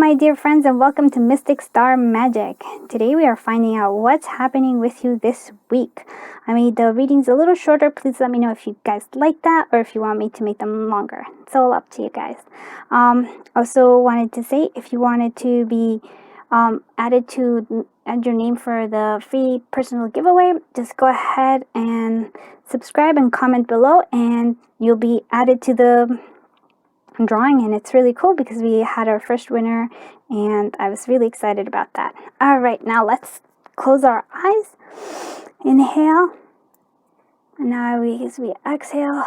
my dear friends, and welcome to Mystic Star Magic. Today we are finding out what's happening with you this week. I made the readings a little shorter. Please let me know if you guys like that or if you want me to make them longer. It's all up to you guys. Also wanted to say, if you wanted to be add your name for the free personal giveaway, just go ahead and subscribe and comment below, and you'll be added to the drawing. And it's really cool because we had our first winner and I was really excited about that. All right, now let's close our eyes. Inhale, and now as we exhale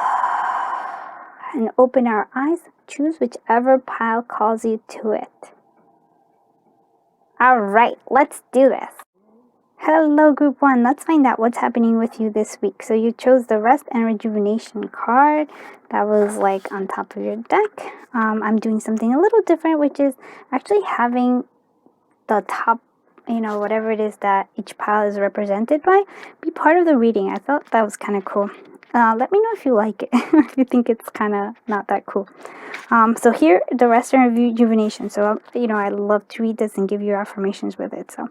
and open our eyes, choose whichever pile calls you to it. All right, let's do this. Hello, Group 1. Let's find out what's happening with you this week. So you chose the Rest and Rejuvenation card. That was like on top of your deck. I'm doing something a little different, which is actually having the top, whatever it is that each pile is represented by, be part of the reading. I thought that was kind of cool. Let me know if you like it, if you think it's kind of not that cool. So here, the Rest and Rejuvenation. So, I love to read this and give you affirmations with it. So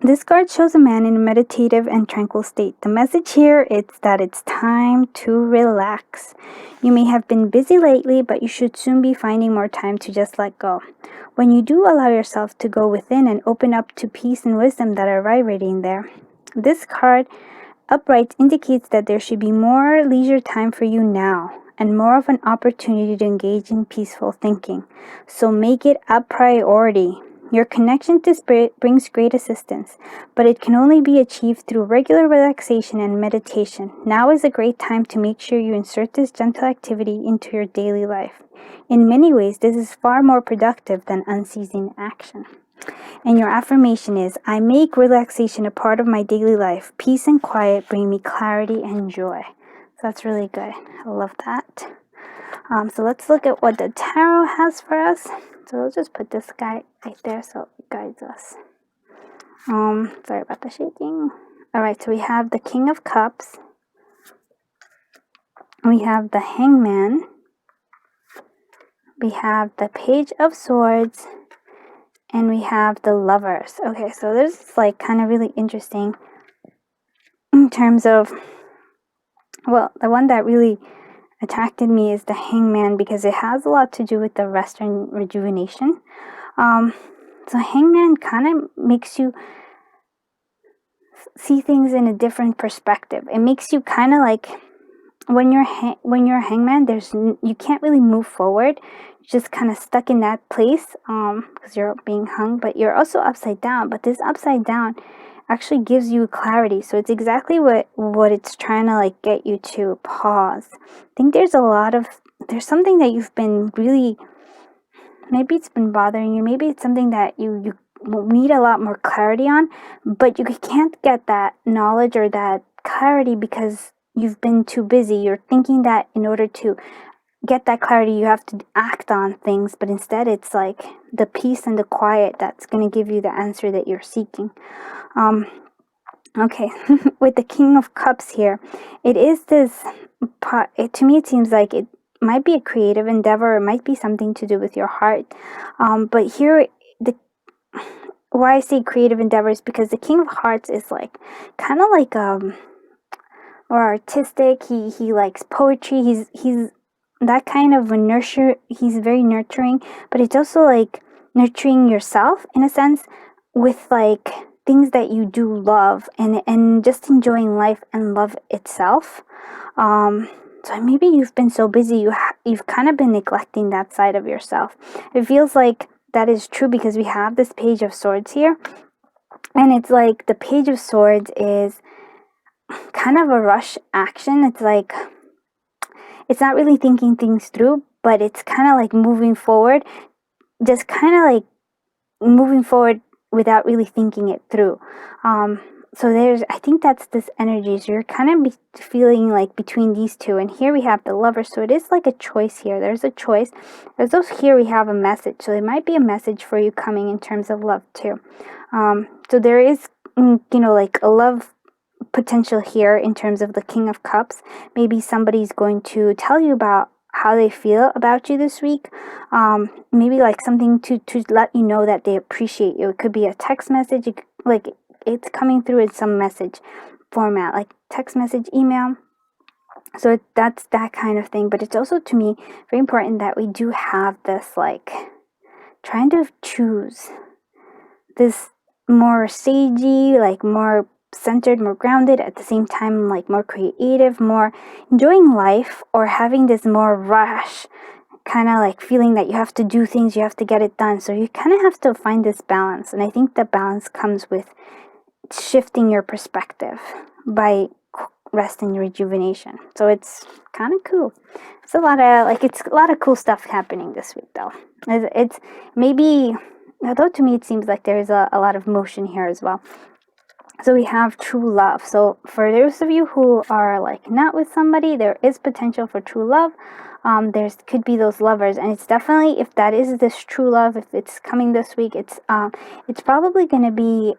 this card shows a man in a meditative and tranquil state. The message here is that it's time to relax. You may have been busy lately, but you should soon be finding more time to just let go. When you do allow yourself to go within and open up to peace and wisdom that are vibrating there, this card upright indicates that there should be more leisure time for you now and more of an opportunity to engage in peaceful thinking. So make it a priority. Your connection to spirit brings great assistance, but it can only be achieved through regular relaxation and meditation. Now is a great time to make sure you insert this gentle activity into your daily life. In many ways, this is far more productive than unceasing action. And your affirmation is, I make relaxation a part of my daily life. Peace and quiet bring me clarity and joy. So that's really good. I love that. So let's look at what the tarot has for us. So we'll just put this guy right there so it guides us. Sorry about the shaking. Alright, so we have the King of Cups. We have the Hangman. We have the Page of Swords. And we have the Lovers. Okay, so this is like kind of really interesting in terms of, well, the one that really attracted me is the Hangman because it has a lot to do with the Rest and Rejuvenation. So Hangman kind of makes you see things in a different perspective. It makes you kind of like, when you're Hangman, you can't really move forward. You're just kind of stuck in that place because you're being hung, but you're also upside down. But this upside down actually gives you clarity. So it's exactly what it's trying to like get you to pause. I think there's something that you've been really, maybe it's been bothering you. Maybe it's something that you need a lot more clarity on, but you can't get that knowledge or that clarity because you've been too busy. You're thinking that in order to get that clarity, you have to act on things, but instead it's like the peace and the quiet that's going to give you the answer that you're seeking. Okay, with the King of Cups here, it is this, to me it seems like it might be a creative endeavor, it might be something to do with your heart, but here, why I say creative endeavors, because the King of Hearts is like, kind of like, or artistic, he likes poetry, he's that kind of he's very nurturing, but it's also like nurturing yourself in a sense with like things that you do love and just enjoying life and love itself. So maybe you've been so busy, you've kind of been neglecting that side of yourself. It feels like that is true because we have this Page of Swords here, and it's like the Page of Swords is kind of a rush action. It's like, it's not really thinking things through, but it's kind of like moving forward, just kind of like moving forward without really thinking it through. So I think that's this energy. So you're kind of feeling like between these two. And here we have the Lover. So it is like a choice here. There's a choice. There's also here we have a message. So it might be a message for you coming in terms of love too. So there is, like a love potential here in terms of the King of Cups. Maybe somebody's going to tell you about how they feel about you this week. Maybe like something to let you know that they appreciate you. It could be a text message, like it's coming through in some message format, like text message, email. So that's that kind of thing. But it's also, to me, very important that we do have this, like, trying to choose this more sagey, like more centered, more grounded, at the same time, like more creative, more enjoying life, or having this more rush, kind of like feeling that you have to do things, you have to get it done. So you kind of have to find this balance. And I think the balance comes with shifting your perspective by rest and rejuvenation. So it's kind of cool. It's a lot of cool stuff happening this week, though. It's maybe, although to me it seems like there's a lot of motion here as well. So we have true love. So for those of you who are like not with somebody, there is potential for true love. There's could be those lovers, and it's definitely, if that is this true love, if it's coming this week, it's probably going to be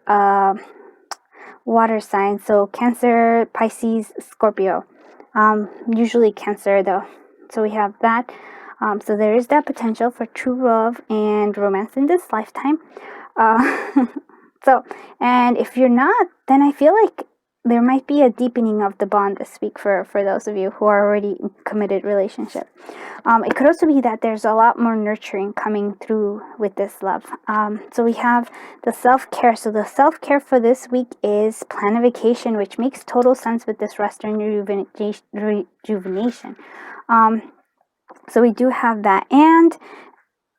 water sign, so Cancer, Pisces, Scorpio. Usually Cancer, though. So we have that. So there is that potential for true love and romance in this lifetime. So, and if you're not, then I feel like there might be a deepening of the bond this week for those of you who are already in committed relationship. It could also be that there's a lot more nurturing coming through with this love. So we have the self-care. So the self-care for this week is plan a vacation, which makes total sense with this rest and rejuvenation. So we do have that. And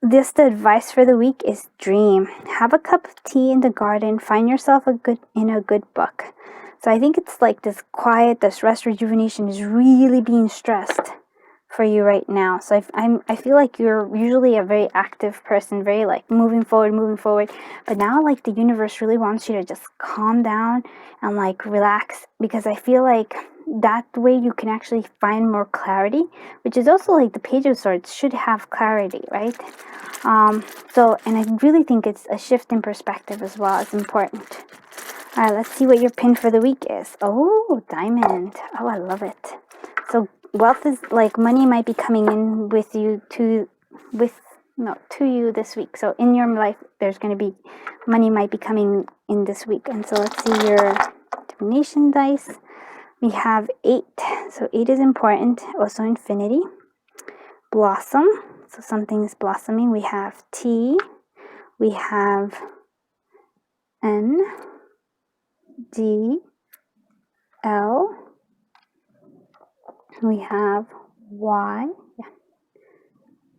the advice for the week is dream. Have a cup of tea in the garden. Find yourself in a good book. So I think it's like this quiet, this rest, rejuvenation is really being stressed for you right now. So I feel like you're usually a very active person, very like moving forward. But now, like, the universe really wants you to just calm down and like relax, because I feel like that way you can actually find more clarity, which is also like the Page of Swords should have clarity, right? So, and I really think it's a shift in perspective as well is important. All right, let's see what your pin for the week is. Oh, diamond. Oh, I love it. So wealth is like money might be coming in with you to you this week. So in your life, there's going to be money might be coming in this week. And so let's see your divination dice. We have 8. So 8 is important. Also infinity. Blossom. So something's blossoming. We have T. We have N. D, L, we have Y, yeah,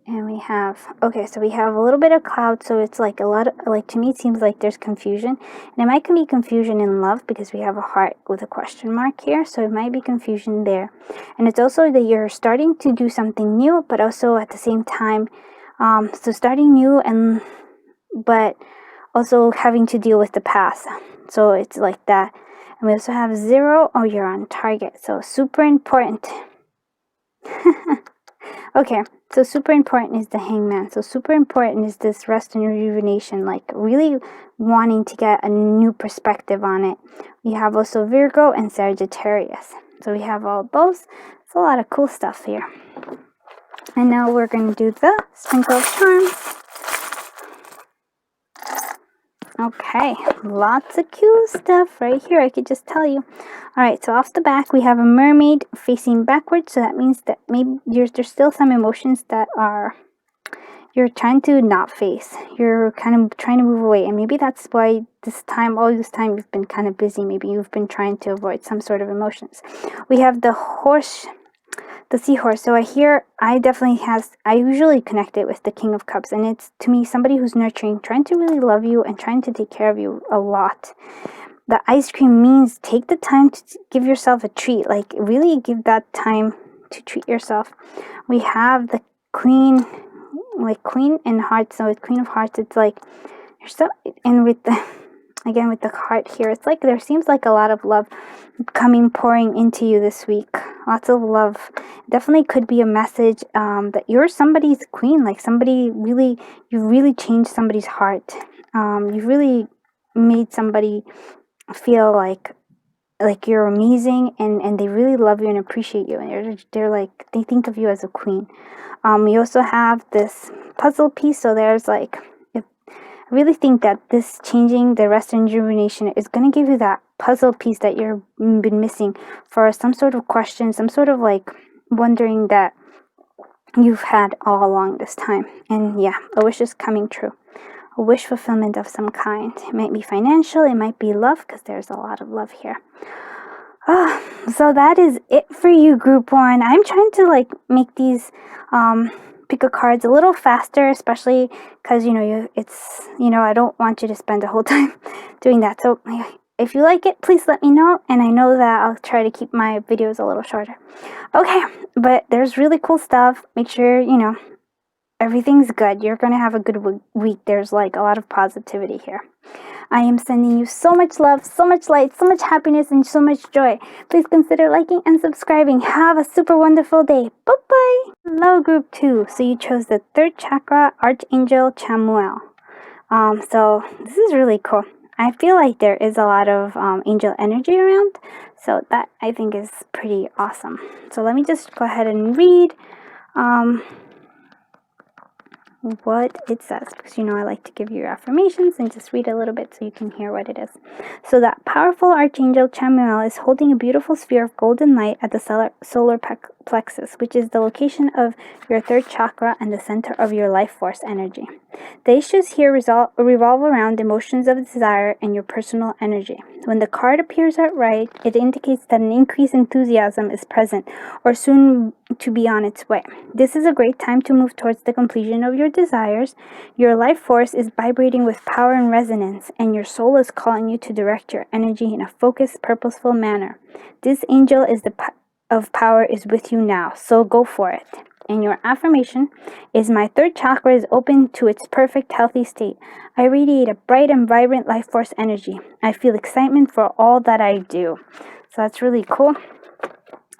and we have, okay, so we have a little bit of cloud, so it's like a lot of, like, to me it seems like there's confusion, and it might be confusion in love, because we have a heart with a question mark here, so it might be confusion there. And it's also that you're starting to do something new, but also at the same time, so starting new, but also having to deal with the past. So it's like that. And we also have 0. Oh, you're on target. So super important. Okay, so super important is the Hangman. So super important is this rest and rejuvenation, like really wanting to get a new perspective on it. We have also Virgo and Sagittarius. So we have all those. It's a lot of cool stuff here. And now we're going to do the Sprinkle of Charms. Okay, lots of cool stuff right here, I could just tell you. Alright, so off the back we have a mermaid facing backwards, so that means that maybe there's still some emotions that you're trying to not face. You're kind of trying to move away, and maybe that's why all this time you've been kind of busy. Maybe you've been trying to avoid some sort of emotions. We have the seahorse. So I usually connect it with the King of Cups, and it's, to me, somebody who's nurturing, trying to really love you and trying to take care of you a lot. The ice cream means take the time to give yourself a treat, like really give that time to treat yourself. We have the Queen in Hearts. So with Queen of Hearts, it's like and with the heart here, it's like there seems like a lot of love pouring into you this week. Lots of love. Definitely could be a message that you're somebody's queen, like you really changed somebody's heart. You really made somebody feel like like you're amazing, and they really love you and appreciate you, and they're like, they think of you as a queen. We also have this puzzle piece, so there's like, I really think that this changing the rest and rejuvenation is going to give you that puzzle piece that you've been missing for some sort of question, some sort of like wondering that you've had all along this time. And yeah, a wish is coming true. A wish fulfillment of some kind. It might be financial, it might be love, because there's a lot of love here. So that is it for you, group 1. I'm trying to like make these pick a cards a little faster, especially because I don't want you to spend the whole time doing that. So if you like it, please let me know, and I know that I'll try to keep my videos a little shorter. Okay, but there's really cool stuff. Make sure everything's good. You're gonna have a good week. There's like a lot of positivity here. I am sending you so much love, so much light, so much happiness, and so much joy. Please consider liking and subscribing. Have a super wonderful day. Bye-bye. Hello, group 2. So you chose the 3rd chakra, Archangel Chamuel. So this is really cool. I feel like there is a lot of angel energy around. So that, I think, is pretty awesome. So let me just go ahead and read what it says, because I like to give you your affirmations and just read a little bit so you can hear what it is. So that powerful Archangel Chamuel is holding a beautiful sphere of golden light at the solar plexus, which is the location of your 3rd chakra and the center of your life force energy. The issues here revolve around emotions of desire and your personal energy. When the card appears at right, it indicates that an increased enthusiasm is present or soon to be on its way. This is a great time to move towards the completion of your desires. Your life force is vibrating with power and resonance, and your soul is calling you to direct your energy in a focused, purposeful manner. This angel of power is with you now, so go for it. And your affirmation is, my 3rd chakra is open to its perfect, healthy state. I radiate a bright and vibrant life force energy. I feel excitement for all that I do. So that's really cool.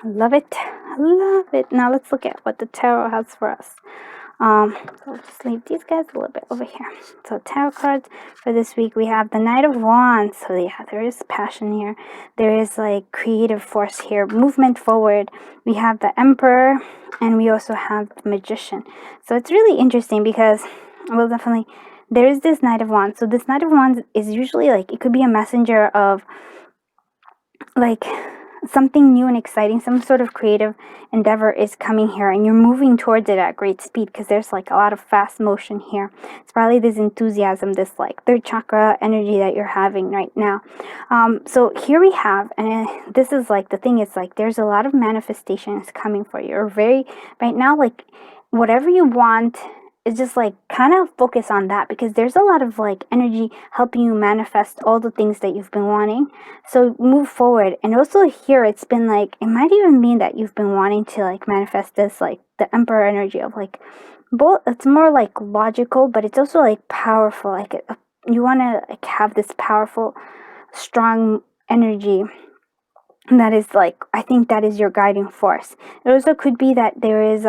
Love it. Love it. Now let's look at what the tarot has for us. So I'll just leave these guys a little bit over here. So tarot cards for this week, we have the Knight of Wands. So yeah, there is passion here. There is like creative force here, movement forward. We have the Emperor, and we also have the Magician. So it's really interesting because, well, definitely, there is this Knight of Wands. So this Knight of Wands is usually like, it could be a messenger of like something new and exciting, some sort of creative endeavor is coming here, and you're moving towards it at great speed because there's like a lot of fast motion here. It's probably this enthusiasm, this like 3rd chakra energy that you're having right now. So here we have, and this is like the thing, it's like there's a lot of manifestations coming for you. You're very, right now, like whatever you want, is just like kind of focus on that, because there's a lot of like energy helping you manifest all the things that you've been wanting. So move forward. And also here, it's been like, it might even mean that you've been wanting to like manifest this, like the Emperor energy of like both. It's more like logical, but it's also like powerful. Like you want to like have this powerful, strong energy that is like, I think that is your guiding force. It also could be that there is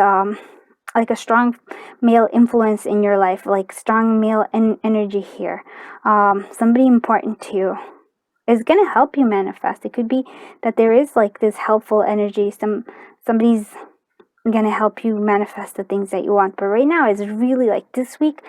like a strong male influence in your life, like strong male energy here. Somebody important to you is going to help you manifest. It could be that there is like this helpful energy. Somebody's going to help you manifest the things that you want. But right now, it's really like this week,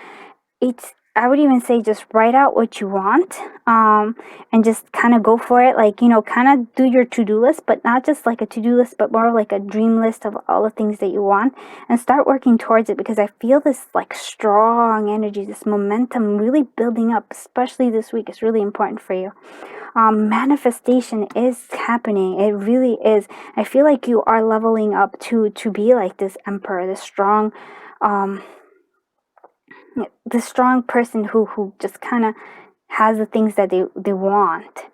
I would even say just write out what you want, and just kind of go for it. Like, kind of do your to-do list, but not just like a to-do list, but more like a dream list of all the things that you want, and start working towards it, because I feel this like strong energy, this momentum really building up, especially this week. Is really important for you. Manifestation is happening. It really is. I feel like you are leveling up to be like this Emperor, this strong, the strong person who just kind of has the things that they want.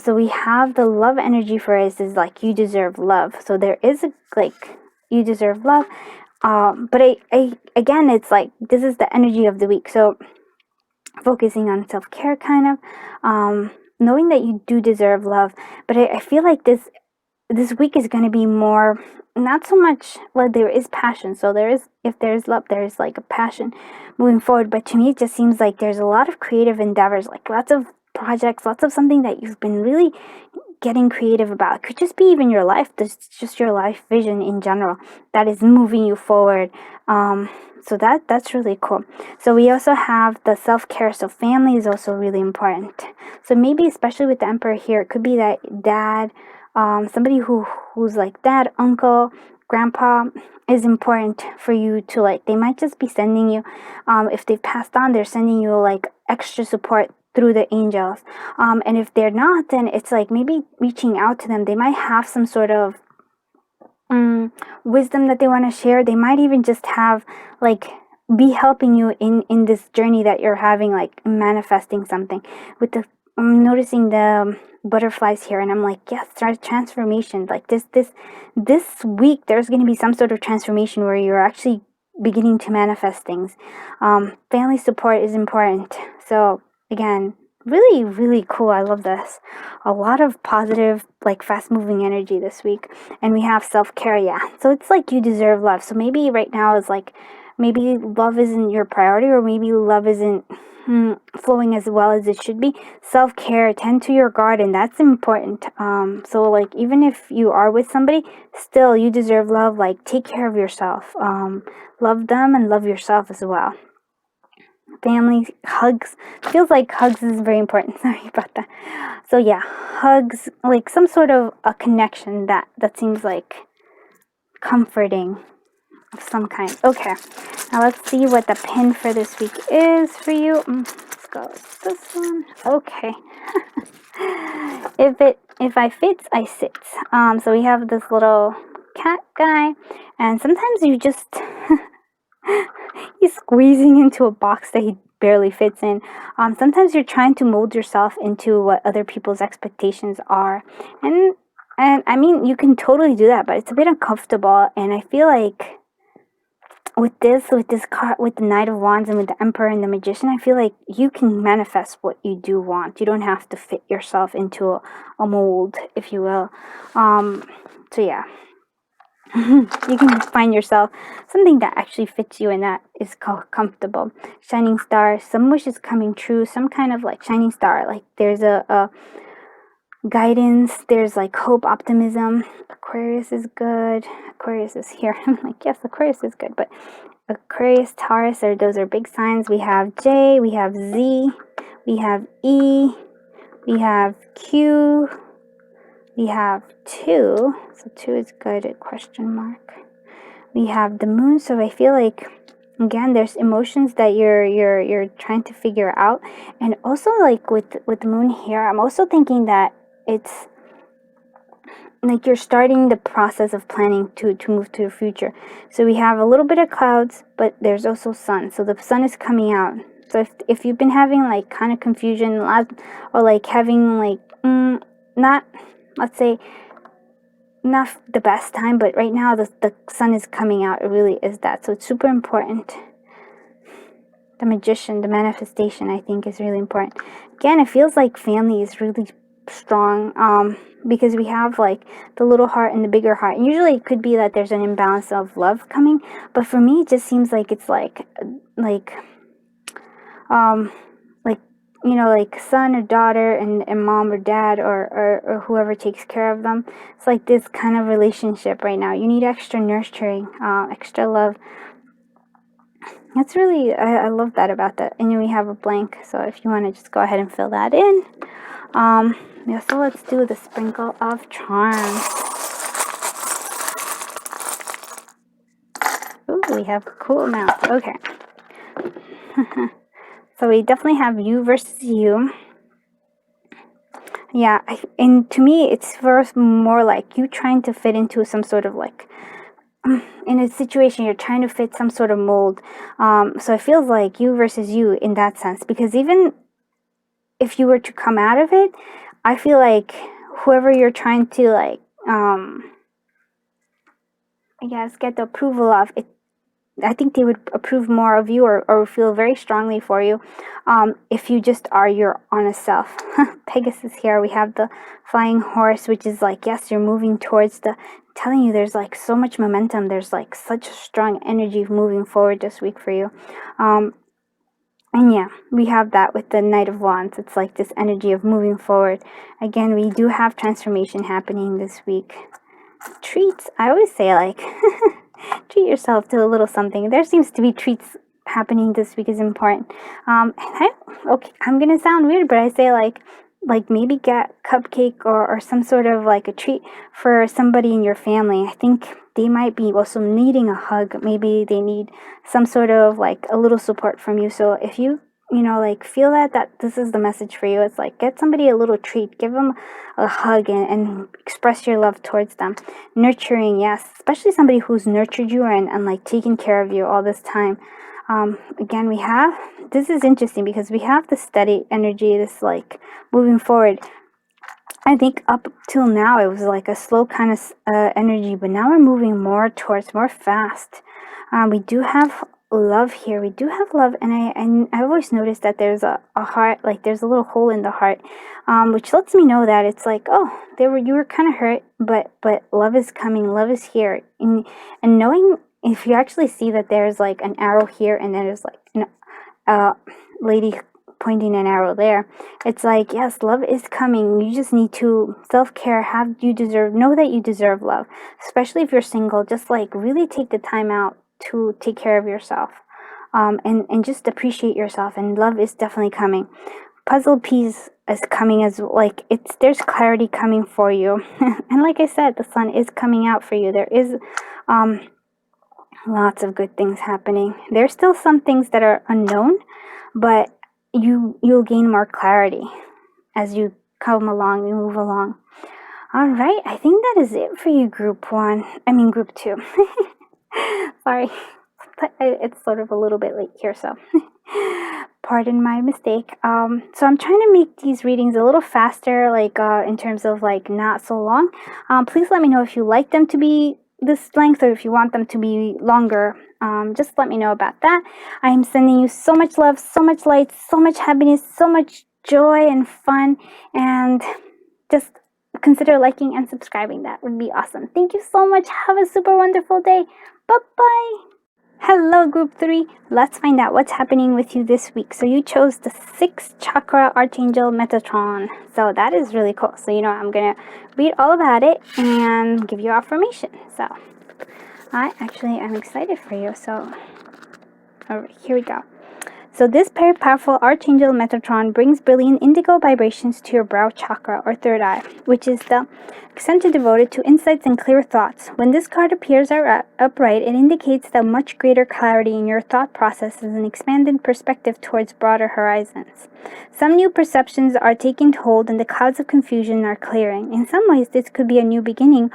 So we have the love energy for us is like, you deserve love. So there is a like, you deserve love. But I again, it's like, this is the energy of the week. So focusing on self-care, kind of knowing that you do deserve love. But I feel like this week is going to be more, not so much, well, there is passion. So if there's love, there's like a passion moving forward. But to me, it just seems like there's a lot of creative endeavors, like lots of projects, lots of something that you've been really getting creative about. It could just be even your life. This is just your life vision in general that is moving you forward. So that's really cool. So we also have the self-care. So family is also really important. So maybe especially with the Emperor here, it could be that dad, somebody who's like dad, uncle, grandpa is important for you to like. They might just be sending you, if they've passed on, they're sending you like extra support through the angels. And if they're not, then it's like maybe reaching out to them. They might have some sort of wisdom that they want to share. They might even just have like be helping you in this journey that you're having, like manifesting something. With the I'm noticing the butterflies here, and I'm like, yes, transformation. Like this week there's going to be some sort of transformation where you're actually beginning to manifest things. Family support is important. So again, really, really cool. I love this. A lot of positive, like fast moving energy this week. And we have self-care. Yeah, so it's like you deserve love. So maybe right now is like, maybe love isn't your priority, or maybe love isn't flowing as well as it should be. Self-care, tend to your garden, that's important. So like even if you are with somebody, still you deserve love. Like take care of yourself, love them and love yourself as well. Family, hugs, feels like hugs is very important. Sorry about that. So yeah, hugs, like some sort of a connection that seems like comforting of some kind. Okay, now let's see what the pin for this week is for you. Let's go with this one. Okay. If I fits, I sits. So we have this little cat guy, and sometimes you just he's squeezing into a box that he barely fits in. Sometimes you're trying to mold yourself into what other people's expectations are, and I mean you can totally do that, but it's a bit uncomfortable. And I feel like with this card, with the Knight of Wands and with the Emperor and the Magician, I feel like you can manifest what you do want. You don't have to fit yourself into a mold, if you will. So yeah. You can find yourself something that actually fits you and that is comfortable. Shining star, some wish is coming true, some kind of like shining star, like there's a guidance, there's like hope, optimism. Aquarius is good. Aquarius is here. I'm like, yes, Aquarius is good, but Aquarius, Taurus, those are big signs. We have J, we have Z, we have E, we have Q, we have 2, so 2 is good at question mark. We have the moon, so I feel like again there's emotions that you're trying to figure out. And also like with the moon here, I'm also thinking that it's like you're starting the process of planning to move to the future. So we have a little bit of clouds, but there's also sun, so the sun is coming out. So if you've been having like kind of confusion or like having like not, let's say, not the best time, but right now the sun is coming out. It really is that. So it's super important. The Magician, the manifestation, I think is really important. Again, it feels like family is really strong, because we have like the little heart and the bigger heart. And usually it could be that there's an imbalance of love coming, but for me it just seems like it's like you know, like son or daughter and mom or dad or whoever takes care of them. It's like this kind of relationship right now. You need extra nurturing, extra love. That's really, I love that about that. And then we have a blank, so if you want to just go ahead and fill that in. Yeah, so let's do the sprinkle of charms. Ooh, we have a cool amount. Okay. So we definitely have you versus you. Yeah, and to me, it's first more like you trying to fit into some sort of like, in a situation, you're trying to fit some sort of mold. So it feels like you versus you in that sense, because even if you were to come out of it, I feel like whoever you're trying to like, I guess, get the approval of, I think they would approve more of you or feel very strongly for you, if you just are your honest self. Pegasus here, we have the flying horse, which is like, yes, you're moving towards telling you there's like so much momentum. There's like such a strong energy moving forward this week for you. And yeah, we have that with the Knight of Wands. It's like this energy of moving forward. Again, we do have transformation happening this week. Treats, I always say, like, treat yourself to a little something. There seems to be treats happening this week is important. Okay, I'm gonna sound weird, but I say like maybe get cupcake or some sort of like a treat for somebody in your family. I think they might be also needing a hug. Maybe they need some sort of like a little support from you. So if you know, like feel that this is the message for you, it's like get somebody a little treat, give them a hug, and express your love towards them. Nurturing, yes, especially somebody who's nurtured you and like taken care of you all this time. Again, we have, this is interesting because we have the steady energy, this like moving forward. I think up till now it was like a slow kind of energy, but now we're moving more towards more fast. We do have love here. We do have love, and I always noticed that there's a heart, like there's a little hole in the heart, which lets me know that it's like, oh, you were kind of hurt, but love is coming, love is here, and knowing, if you actually see that there's like an arrow here and then there's like a lady pointing an arrow there, it's like, yes, love is coming. You just need to self-care. Know that you deserve love, especially if you're single. Just like really take the time out to take care of yourself, and just appreciate yourself, and love is definitely coming. Puzzle piece is coming, as like there's clarity coming for you. And like I said, the sun is coming out for you. There is lots of good things happening. There's still some things that are unknown, but you'll gain more clarity as you come along, you move along. All right, I think that is it for you, group 2. Sorry, it's sort of a little bit late here, so pardon my mistake. So I'm trying to make these readings a little faster, like in terms of like not so long. Please let me know if you like them to be this length or if you want them to be longer. Just let me know about that. I am sending you so much love, so much light, so much happiness, so much joy and fun, and just consider liking and subscribing. That would be awesome. Thank you so much. Have a super wonderful day. Bye-bye. Hello, group 3. Let's find out what's happening with you this week. So you chose the 6th chakra archangel Metatron. So that is really cool. So I'm going to read all about it and give you affirmation. So I'm excited for you. So all right, here we go. So this very powerful Archangel Metatron brings brilliant indigo vibrations to your brow chakra or third eye, which is the center devoted to insights and clear thoughts. When this card appears upright, it indicates the much greater clarity in your thought processes and expanded perspective towards broader horizons. Some new perceptions are taking hold and the clouds of confusion are clearing. In some ways, this could be a new beginning,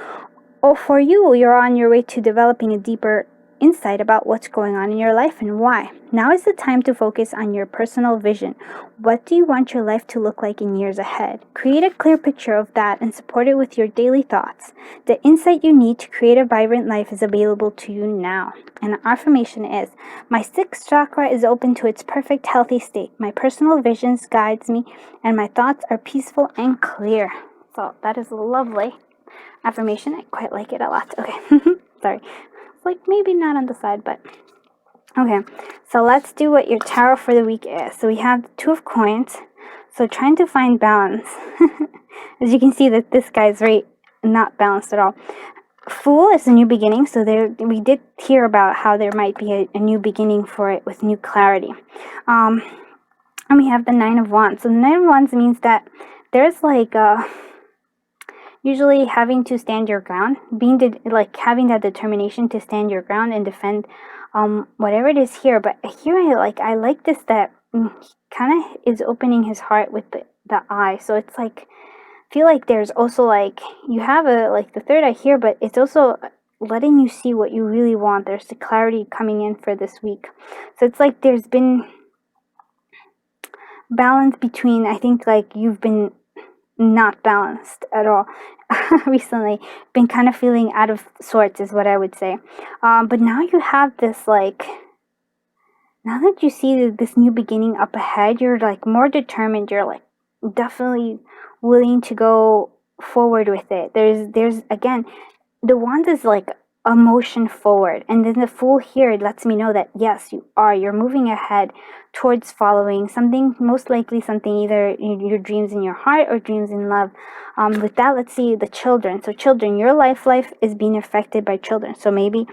or for you, you're on your way to developing a deeper insight about what's going on in your life and why. Now is the time to focus on your personal vision. What do you want your life to look like in years ahead? Create a clear picture of that and support it with your daily thoughts. The insight you need to create a vibrant life is available to you now. And the affirmation is, my 6th chakra is open to its perfect healthy state. My personal visions guides me and my thoughts are peaceful and clear. So that is lovely affirmation. I quite like it a lot. Okay. Sorry. Like maybe not on the side, but okay. So let's do what your tarot for the week is. So we have the 2 of coins. So trying to find balance. As you can see that this guy's right, not balanced at all. Fool is a new beginning. So we did hear about how there might be a new beginning for it with new clarity. And we have the 9 of Wands. So the 9 of Wands means that there's like usually having to stand your ground, having that determination to stand your ground and defend whatever it is here. But here I like this, that kind of is opening his heart with the eye. So it's like, feel like there's also like, you have the third eye here, but it's also letting you see what you really want. There's the clarity coming in for this week. So it's like there's been balance between, I think like you've been not balanced at all recently, been kind of feeling out of sorts is what I would say, but now you have this, like, now that you see this new beginning up ahead, you're like more determined, you're like definitely willing to go forward with it. There's again, the wand is like a motion forward. And then the Fool here, it lets me know that yes, you're moving ahead towards following something, most likely something, either your dreams in your heart or dreams in love. With that, let's see the children. So children, your life is being affected by children. So maybe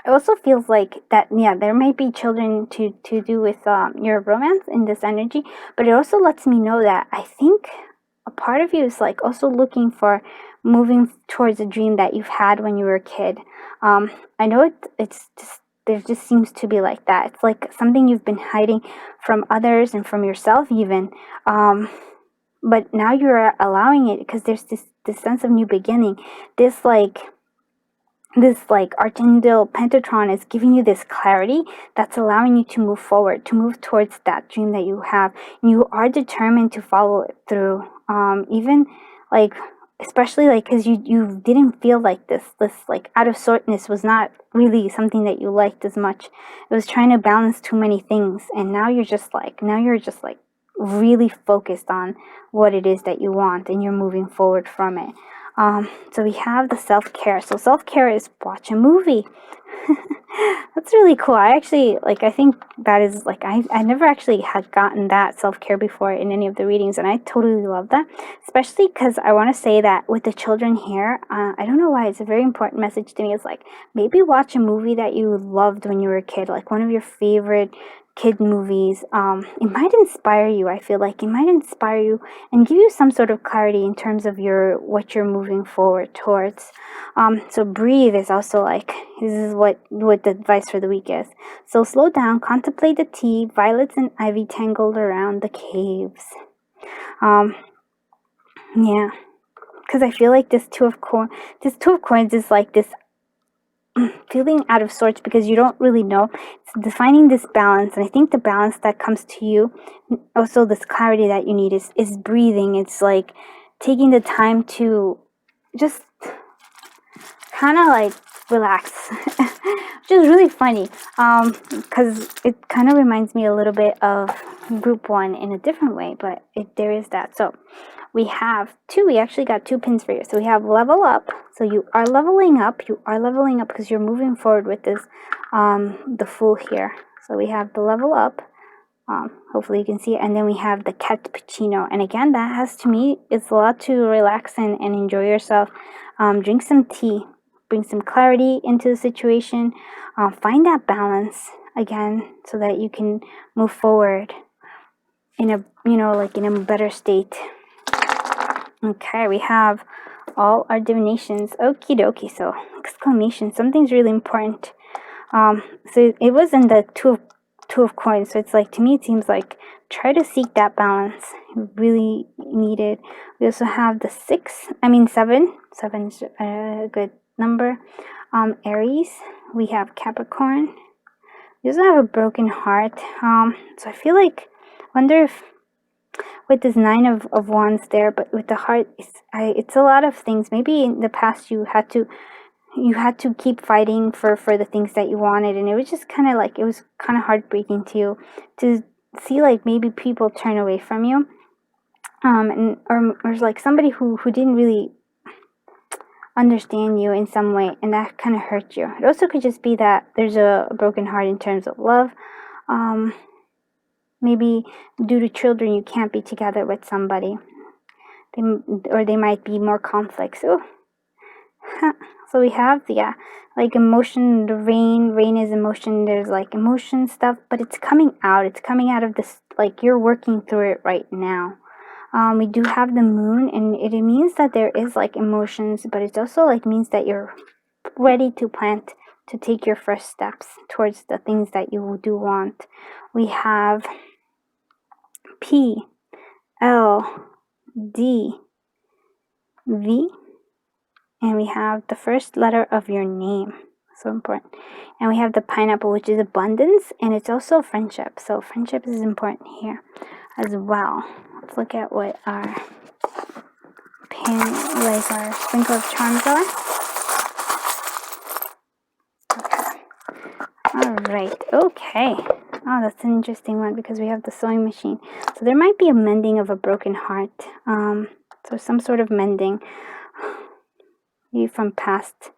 it also feels like that, yeah, there might be children to do with your romance in this energy, but it also lets me know that I think a part of you is like also looking for moving towards a dream that you've had when you were a kid. I know it's just, there just seems to be like that. It's like something you've been hiding from others and from yourself even. But now you're allowing it because there's this sense of new beginning. This Archangel Pentatron is giving you this clarity that's allowing you to move forward, to move towards that dream that you have. And you are determined to follow it through. Even like, especially like, because you didn't feel like this like out of sortness was not really something that you liked as much. It was trying to balance too many things. And now you're just like really focused on what it is that you want, and you're moving forward from it. So we have the self-care. So self-care is watch a movie. That's really cool. I think that is like, I never actually had gotten that self-care before in any of the readings, and I totally love that, especially because I want to say that with the children here, I don't know why, it's a very important message to me. It's like, maybe watch a movie that you loved when you were a kid, like one of your favorite kid movies. It might inspire you. I feel like it might inspire you and give you some sort of clarity in terms of what you're moving forward towards. So breathe is also like, this is what the advice for the week is. So slow down, contemplate the tea, violets and ivy tangled around the caves. Yeah, because I feel like this two of coins is like this feeling out of sorts because you don't really know. It's defining this balance, and I think the balance that comes to you, also this clarity that you need, is breathing. It's like taking the time to just kind of like relax, which is really funny, because it kind of reminds me a little bit of group 1 in a different way, but there is that. So we actually got 2 pins for you. So we have level up. So you are leveling up because you're moving forward with this, the Fool here. So we have the level up. Hopefully you can see it. And then we have the cappuccino. And again, that has, to me, it's a lot to relax and enjoy yourself. Drink some tea. Bring some clarity into the situation. Find that balance again so that you can move forward in a, in a better state. Okay, we have all our divinations. Okie dokie. So exclamation, something's really important. So it was in the two of coins. So it's like, to me, it seems like try to seek that balance. You really need it. We also have the 7. 7 is a good number. Aries. We have Capricorn. We also have a broken heart. So I feel like, wonder if with this 9 of wands there, but with the heart, it's a lot of things. Maybe in the past you had to keep fighting for the things that you wanted, and it was just kind of like, it was kind of heartbreaking to see like maybe people turn away from you, or like somebody who didn't really understand you in some way, and that kind of hurt you. It also could just be that there's a broken heart in terms of love. Maybe due to children, you can't be together with somebody. They might be more conflicts. Oh, so we have like emotion. The rain is emotion. There's like emotion stuff, but it's coming out. It's coming out of this, like you're working through it right now. We do have the moon, and it means that there is like emotions, but it also like means that you're ready to take your first steps towards the things that you do want. We have P, L, D, V, and we have the first letter of your name. So important. And we have the pineapple, which is abundance, and it's also friendship. So friendship is important here as well. Let's look at what our our sprinkle of charms are. All right. Okay. Oh, that's an interesting one because we have the sewing machine. So there might be a mending of a broken heart. So some sort of mending. maybe from past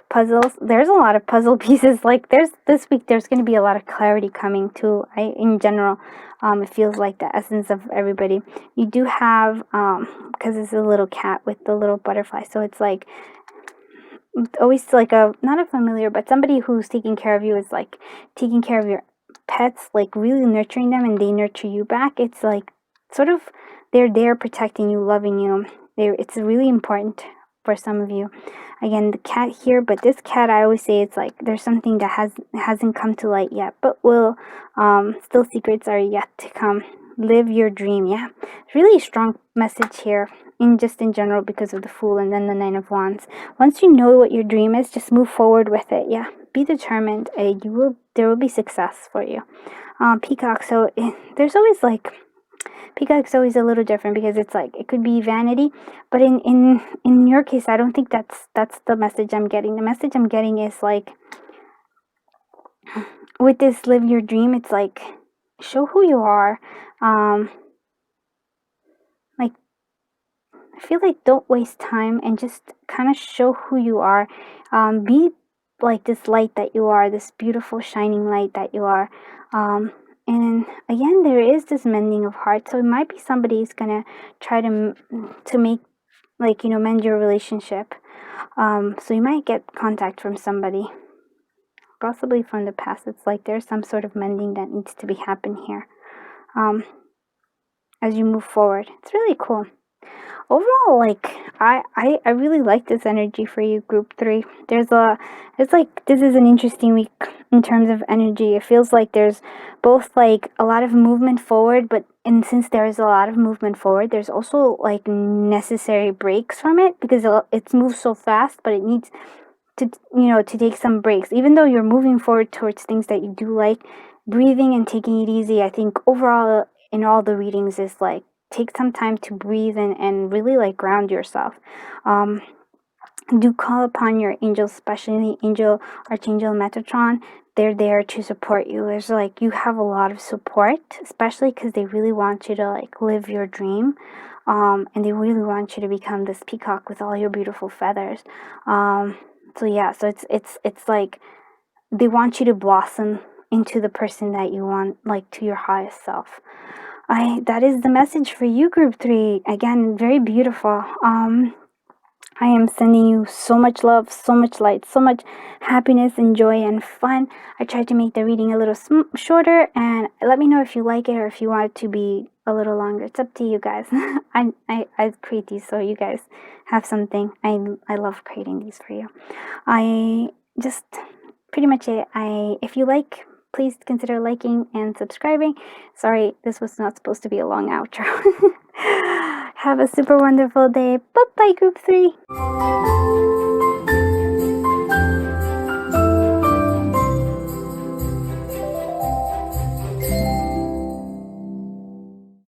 puzzles. There's a lot of puzzle pieces. Like this week there's going to be a lot of clarity coming too. In general, it feels like the essence of everybody. You do have because it's a little cat with the little butterfly, so it's like always like a, not a familiar, but somebody who's taking care of you is like taking care of your pets, like really nurturing them, and they nurture you back. It's like sort of they're there protecting you, loving you. It's really important for some of you. Again, the cat here, but this cat, I always say it's like there's something that hasn't come to light yet, but will. Still secrets are yet to come. Live your dream. Yeah, really strong message here in general because of the Fool and then the Nine of Wands. Once you know what your dream is, just move forward with it. Yeah, be determined. There will be success for you. Peacock. So there's always like, Peacock's always a little different because it's like it could be vanity, but in your case, I don't think that's the message I'm getting. The message I'm getting is like, with this live your dream, it's like show who you are. Like, I feel like don't waste time and just kind of show who you are. Be like this light that you are, this beautiful shining light that you are. And again, there is this mending of hearts. So it might be somebody's gonna try to make, like, mend your relationship. So you might get contact from somebody, possibly from the past. It's like there's some sort of mending that needs to be happen here. As you move forward, it's really cool. Overall, like I really like this energy for you, group 3. It's like this is an interesting week in terms of energy. It feels like there's both like a lot of movement forward, and since there is a lot of movement forward, there's also like necessary breaks from it because it's moved so fast, but it needs to take some breaks. Even though you're moving forward towards things that you do like, breathing and taking it easy, I think overall in all the readings is like, take some time to breathe and really like ground yourself. Do call upon your angels, especially Archangel Metatron. They're there to support you. There's like, you have a lot of support, especially because they really want you to like live your dream. And they really want you to become this peacock with all your beautiful feathers. So yeah, so it's like they want you to blossom into the person that you want, like to your highest self. That is the message for you, group 3. Again, very beautiful. I am sending you so much love, so much light, so much happiness and joy and fun. I tried to make the reading a little shorter, and let me know if you like it or if you want it to be a little longer. It's up to you guys. I create these so you guys have something. I love creating these for you. I just pretty much it. If you like, please consider liking and subscribing. Sorry, this was not supposed to be a long outro. Have a super wonderful day. Bye-bye, group 3.